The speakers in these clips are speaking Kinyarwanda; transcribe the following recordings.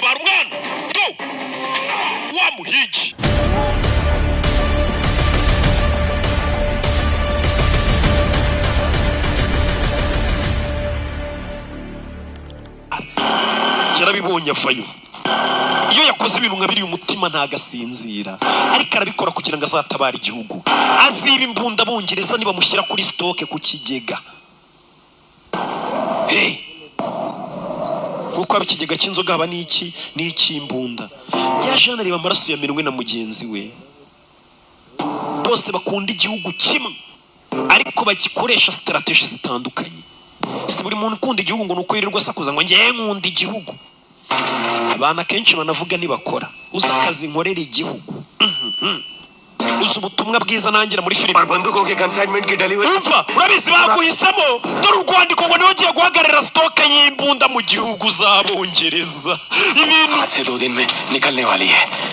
tabara umwana do wamuhigi. Yarabibonye avayo. Iyo yakoze ibintu nkabiri umutima ntagasinzira, ariko arabikora kugira ngo azatabara igihugu. Aziba imbunda Abongereza niba mushyira kuri stoke ku kigega. Kuko abikigega cy'inzoga haba n'iki imbunda. Yaje anareba amaraso yamenwe na mugenzi we. Bose bakunda igihugu kimwe, ariko bagikoresha strategy zitandukanye. Si buri muntu ukunda igihugu ngo nuko yirirwa sakuza ngo ngiye nkunda igihugu. Abana kenshi banavuga nibakora uza akazi nkorera igihugu. Uza ubutumwa bwiza nangira muri filime. Umva urabizi baguhisamo dore urwandiko ngo niwe ugiye guhagarara stoke y'imbunda mu gihugu z'Abongereza. Ibintu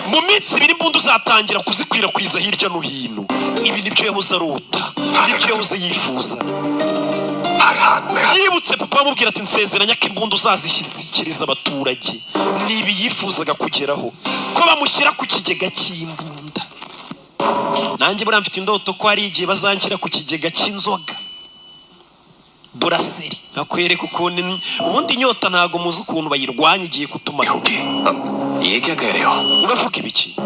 mu minsi ibiri imbunda uzatangira kuzikwirakwiza hirya no hino. Ibi nibyo yahoze arota, nibyo yahoze yifuza. Yibutse papa amubwira ati nsezeranya ko imbunda uzazishyikiriza abaturage. Nibi yifuzaga kugeraho ko bamushyira ku kigega cy'imbunda. Nanjye buriya mfite indoto ko hari igihe bazanshyira ku kigega cy'inzoga buraseri, nakwereka ukuntu ubundi inyota ntago muzi ukuntu bayirwanya igiye kutumara. Uravuga ibiki?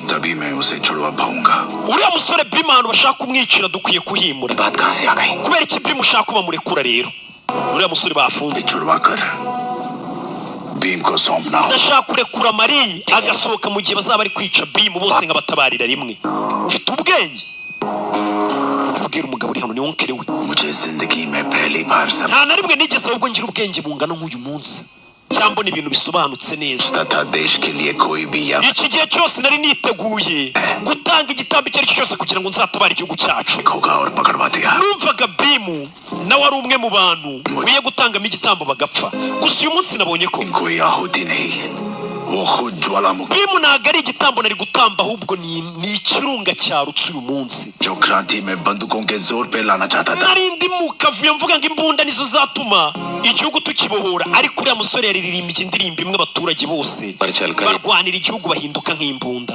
तभी मैं उसे छुड़वा पाऊंगा. Uriya musore Bimanu bashaka kumwicira dukwiye kuhimura. बात कहां से आ गई? Kubera iki Bim ushaka bamurekura rero? Uriya musore bafunze. छुड़वा कर Bim ko sompna. Ndashaka kurekura Mari agasohoka mu gihe bazaba ari kwica Bim bose nkabatabarira rimwe. Ufite ubwenge? Kubwira umugabo uri hano ni wonkere we. मुझे जिंदगी में पहली बार सब. Nta na rimwe nigeze ahubwo ngira ubwenge bungana nk'uyu munsi. Cyangwa n'ibintu bisobanutse neza. Iki gihe cyose nari niteguye gutanga igitambo icyo ari cyo cyose kugira ngo nzatabare igihugu cyacu. Numvaga Bimu nawe ari umwe mu bantu ugiye gutangamo igitambo bagapfa. Gusa uyu munsi nabonye ko Bimu ntabwo ari igitambo nari gutamba, ahubwo ni ikirunga cyarutse uyu munsi. Narindi mu kavuyo mvuga ngo imbunda nizo zatuma igihugu tukibohora, ariko uriya musore yaririmbye indirimbo imwe abaturage bose barwanira igihugu bahinduka nk'imbunda.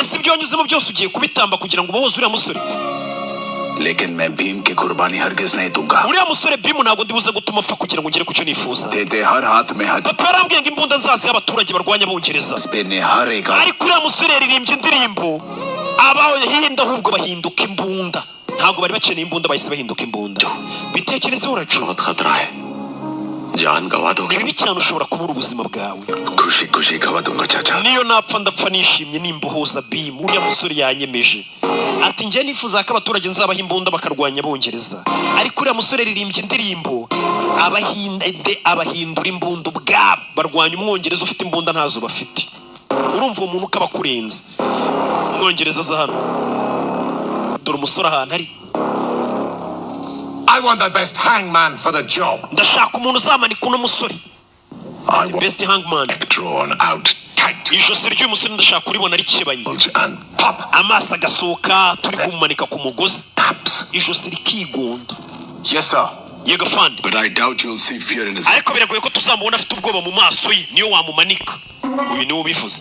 Ese ibyo wanyuzemo byose ugiye kubitamba kugira ngo ubohoze uriya musore? लेकिन मैं भीम की कुर्बानी हरगिज नहीं दूंगा. Uriya musore Bimu ntabwo ndibuze gutuma apfa kugira ngo ngere ku cyo nifuza. तेरे हर हाथ में हाथ. Papa arambwiye ngo imbunda nzazi y'abaturage barwanya Abongereza. Ariko uriya musore yaririmbye indirimbo abahinda ahubwo bahinduka imbunda. Ntabwo bari bakeneye imbunda, bahise bahinduka imbunda. Bitekerezeho uracu. Ibi cyane ushobora kubura ubuzima bwawe. Niyo napfa ndapfa nishimye nimbohoza Bimu. Uriya musore yanyemeje ati njye nifuza ko abaturage nzabaha imbunda bakarwanya Abongereza, ariko uriya musore yaririmbye indirimbo abahindura imbunda ubwabo barwanya umwongereza ufite imbunda ntazo bafite. Urumva uwo muntu ukaba kurenza umwongereza aza hano. Dore umusore ahantu ari. I want the best hangman for the job. Ndashaka umuntu uzamanika uno musore. The best hangman. Drawn out tight. Ijosi ry'uyu musore ndashaka kuribona rikebanye. Amaso agasohoka turi kumumanika ku mugozi. Ijosi rikigonda. Yes sir. Yego fandi. But I doubt you'll see fear in his. Ariko biragoye ko tuzamubona afite ubwoba mu maso ye niyo wamumanika. Uyu niwe ubivuze.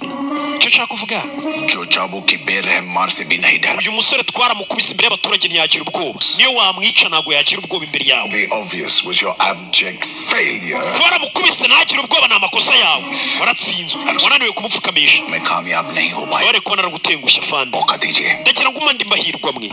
Cyo nshaka kuvuga. जो चाबुक की बेरहम मार से भी नहीं डरा. Uyu musore twaramukubise imbere y'abaturage ntiyagira ubwoba. Niyo wamwica ntabwo yagira ubwoba imbere yawe. The obvious was your abject failure. Twaramukubise ntagira ubwoba, ni amakosa yawe. Waratsinzwe. Wananiwe kumupfukamisha. मैं कामयाब नहीं हो पाया. Wari kubona aragutengushya fandi. मौका दीजिए. Ndagira ngo umande mbahirwa mwe.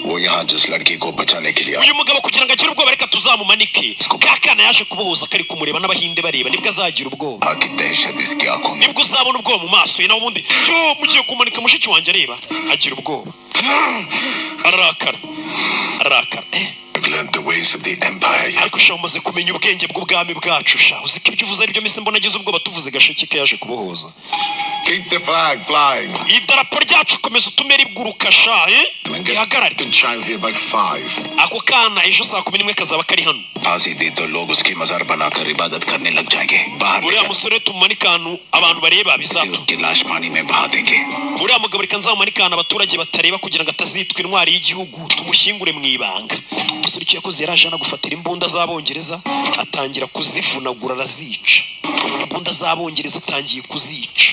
वो यहाँ जिस लड़की को बचाने के लिए. Uyu mugabo kugira ngo agire ubwoba reka tuzamumanike. Kakana yaje kubohoza kari kumureba n'abahinde bareba nibwo azagira ubwoba. आकी दहशत इसकी आंखों में. Nibwo uzabona ubwoba mu maso ye naho ubundi cyo mugiye kumanika mushiki wanjye areba agira ubwoba. Arakara. Learned the ways of the empire. Ariko sha umaze kumenya ubwenge bw'ubwami bwacu sha. Uziko ibyo uvuze ari byo mise mbona agize ubwoba tuvuze gashiki ke yaje kubohoza. Keep the flag flying. idarapo ryacu komeza utume riguruka sha gihagarare Good child here by 5. ako kana ejo saa 11 kazaba kari hano फांसी दे तो लोग उसकी मजार बनाकर इबादत करने लग जाएंगे बाहर ले uriya जा musore tumumanikanu abantu bareba bizatu उसकी लाश पानी में बहा देंगे uriya mugabo reka nzamumanikana abaturage batareba kugira ngo atazitwa intwari y'igihugu tumushyingure mu ibanga umusore icyo yakoze yaraje no gufatira imbunda z'abongereza atangira kuzivunagura arazica imbunda z'abongereza atangiye kuzica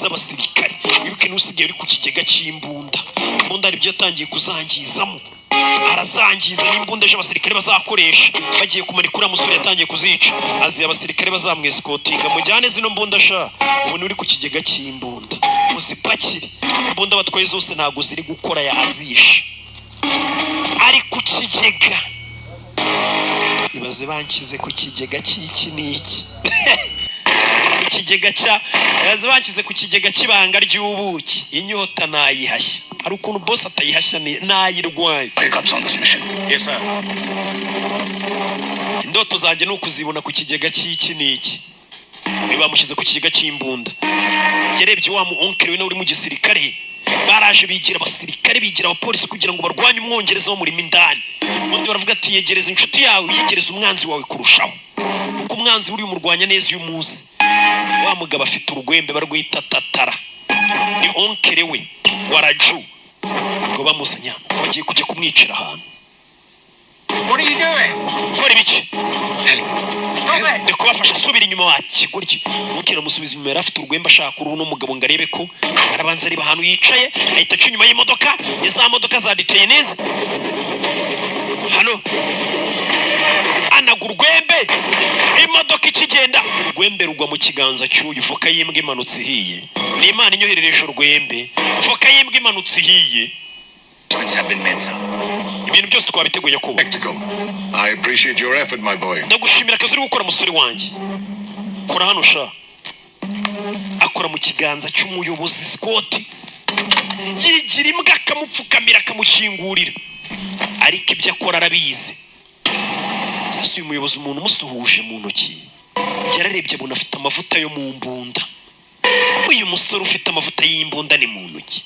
z'abasirikare wibuke n'usigaye uri ku kigega cy'imbunda imbunda aribyo yatangiye kuzangizamo arazangiza n'imbunda z'abasirikare bazakoresha bagiye kumanika uriya musore yatangiye kuzica azi abasirikare bazamwesikotinga mujyane zino mbunda sha ubu uri ku kigega cy'imbunda musipakire imbunda batwaye zose ntago ziri gukora yazishe ari ku kigega ibaze bankize ku kigega cy'iki n'iki ikigega cya yazibankize ku kigega kibanga ry'ubuki inyota nayihashya ari ukuntu boss atayihashya nayirwaye Wake up on this mission. Yes, sir. indoto zanjye no kuzibona ku kigega cy'iki n'iki bamushyize ku kigega cy'imbunda yarebye wa mu oncle we na uri mu gisirikare baraje bigira abasirikare bigira abapolisi kugira ngo barwanye umwongereza wo muri mindani undi baravuga ati yegereza inshuti yawe yegereza umwanzi wawe kurushaho kuko umwanzi uri umurwanya neza uyu munsi wa mugabo afite urugwembe barwita tatara ni onkere we waraju ngo bamusanya bagiye kujya kumwicira ahantu What are you doing? kora ibiki Stop it! ni kubafasha asubira inyuma wakigurye mukira musubiza inyuma yari afite urugwembe ashaka uruhu n'umugabo ngo arebe ko arabanza areba ahantu yicaye ahita aca inyuma y'imodoka iza modoka za diteye neza hano anaga urwembe imodoka ikigenda urwembe rugwa mu kiganza cy'uyu voka y'imbwa imanutse ihiye ni imana inyoherereje urwembe voka y'imbwa imanutse ihiye have been made, sir. ibintu byose twabiteguye kuba Spectacle. I appreciate your effort, my boy. ndagushimira akazi uri gukora musore wanjye kora hano sha akora mu kiganza cy'umuyobozi Scott yigira imbwa akamupfukamira akamushyingurira ariko ibyo akora arabizi yasuye umuyobozi umuntu umusuhuje mu ntoki yararebye abona afite amavuta yo mu mbunda uyu musore ufite amavuta y'imbunda ni mu ntoki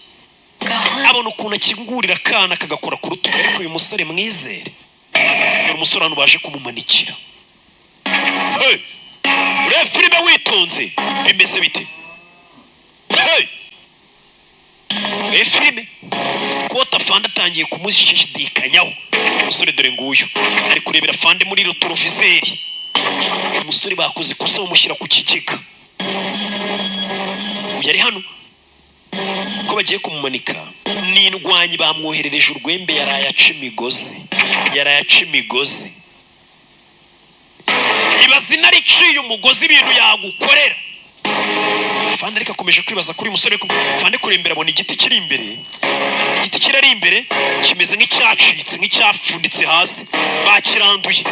abona ukuntu akingurira akana kagakora ku rutugu ariko uyu musore mwizere uyu musore hano baje kumumanikira ureba filime witonze bimeze bite filime Scott afande atangiye kumushidikanyaho umusore dore nguyu ari kurebera afande muri rotorofizeri uyu musore bakoze ikosa bamushyira ku kigega yari hano ko bagiye kumumanika n'indwanyi bamwoherereje urwembe yaraye aca imigozi ibaze nariciye umugozi ibintu yagukorera Fande ariko akomeje kwibaza kuri umusore ko Fande kurembera abona igiti kiri imbere igiti kirari imbere kimeze nk'icyacitse nk'icyafunditse hasi bakiranduye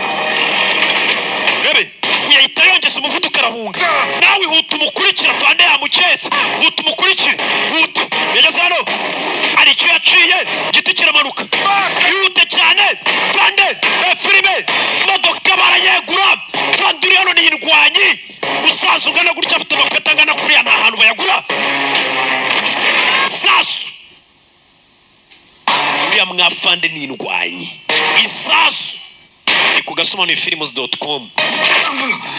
rebe yahita yongeza umuvuduko arahunga nawe huta umukurikira Fande yamuketse huta umukurikira huta yageze hano ari icyo yaciye igiti kiramanuka yihute cyane Fande filime modoka barayegura Fande uri hano ni indwanyi musaza ungana gutya afite amapeta angana kuriya nta hantu bayagura isasu uriya mwafande ni indwanyi isasu ni ku gasobanurifilms.com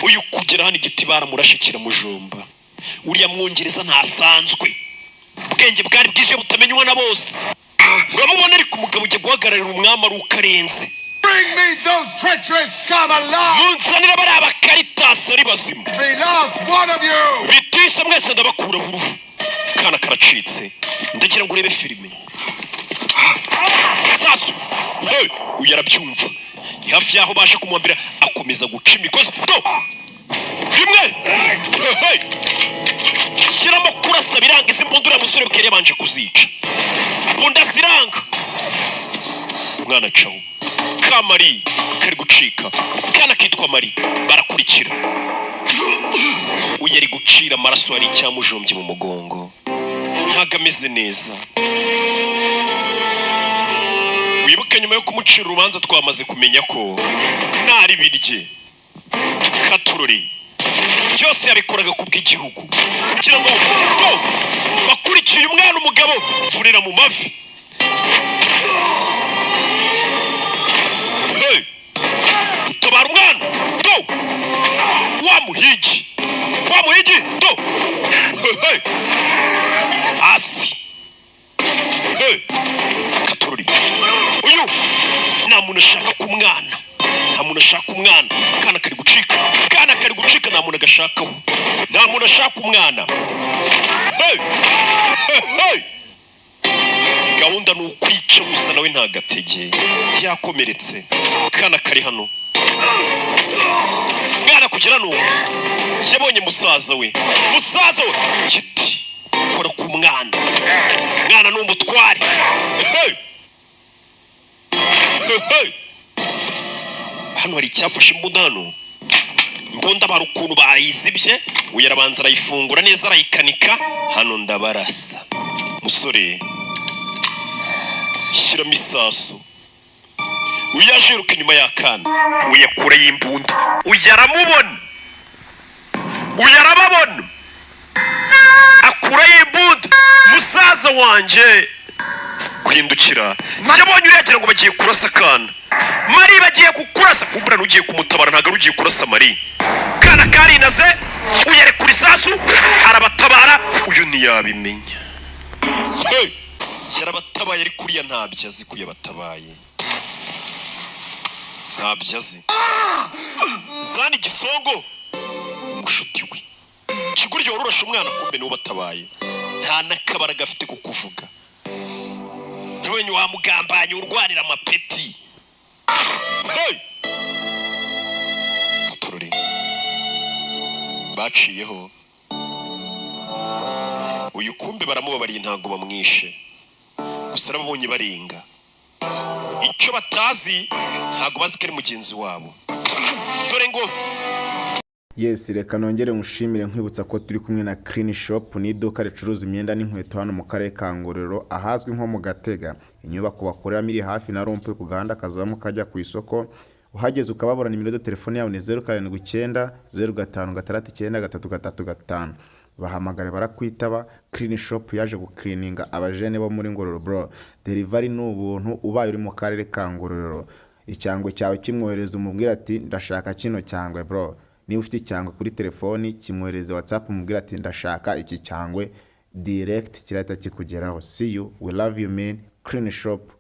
uyu kugera hano igiti baramurashe kiramujomba uriya mwongereza ntasanzwe ubwenge bwari bwije butamenywa na bose uramubona ariko umugabo ujya guhagararira umwami ari ukarenze Bring me those treacherous scum alive! munsanira bari abakaritasi ari bazima The last one of you! bitise mwese ndabakuraho uruhu kana karacitse ndagira ngo urebe filime sasu uyu arabyumva ni hafi yaho baje kumwambira akomeza guca imigozi rimwe shyiramo kurasa biranga izi mbundura musore bwere yabanje kuzica mbunda ziranga umwana cawo kamari kari gucika kana kitwa Mari barakurikira uyu ari gucira amaraso hari icyamujombye mu mugongo ntago ameze neza wibuke nyuma yo kumucira urubanza twamaze kumenya ko ntari birye katurori byose yabikoraga kubw'igihugu kugira ngo bakurikiye umwana umugabo vurira mu mavi. Tabara umwana wamuhigi asi katururi uyu nta muntu ashaka ku mwana, nta muntu ashaka umwana. Kana kari gucika nta muntu agashakaho, nta muntu ashaka umwana. Gahunda ni ukwica gusa nawe ntagatege yakomeretse. Kana kari hano mwana kugira no yabonye musaza we kiti kora ku mwana n'umutware. Hano hari icyafashe imbunda bari ukuntu bayizibye, uyarabanza arayifungura neza arayikanika. Hano ndabarasa musore shyiramo isasu, uyajiruka inyuma y'akana uyakura y'imbunda, uyaramubona uyarababona akura y'imbunda. Musaza wanje guhindukira yabonye uregera ngo bagiye kurasa akana. Mari bagiye kukurasa, kumbura n'ugiye kumutabara ntago ugiye kurasa Mari. Kana karinaze uyarekura isasu arabatabara, uyu ntiyabimenya. Yarabatabaye ari kuriya ntabyo azi kuyabatabaye, ntabyo azi. Zani Gisongo umushuti we kiguryo warurasha umwana kumbe niwe batabaye, nta nakabara gafite kukuvuga. Nwenye wamugambanye urwanira amapeti. Tururi baciyeho uyu kumbe baramubabariye ntago bamwishe, gusa babonye baringa. Icyo batazi ntago bazi ko ari mugenzi wabo. Dore ngo Yes, reka nongere mushimire nkwibutsa ko turi kumwe na Clean Shop, ni iduka ricuruza imyenda n'inkweto hano mu karere ka Ngororero ahazwi nko mu Gatega. Inyubako bakorera miri hafi na rompe ku gahanda kazamu kajya ku isoko. Uhageze ukababura nimero de telefone yawe ni 079 0569335. Bahamagare barakwitaba. Clean Shop yaje guklininga abajene bo muri Ngororero bro. Delivery n'ubuntu ubaye uri mu karere ka Ngororero. Icyangwe cyawe kimwohereza umubwira ati ndashaka kino cyangwe bro. Niba ufite icyangwe kuri telefoni kimwohereze WhatsApp umubwira ati ndashaka iki cyangwe direct kirahita kikugeraho. See you, we love you man. Clean Shop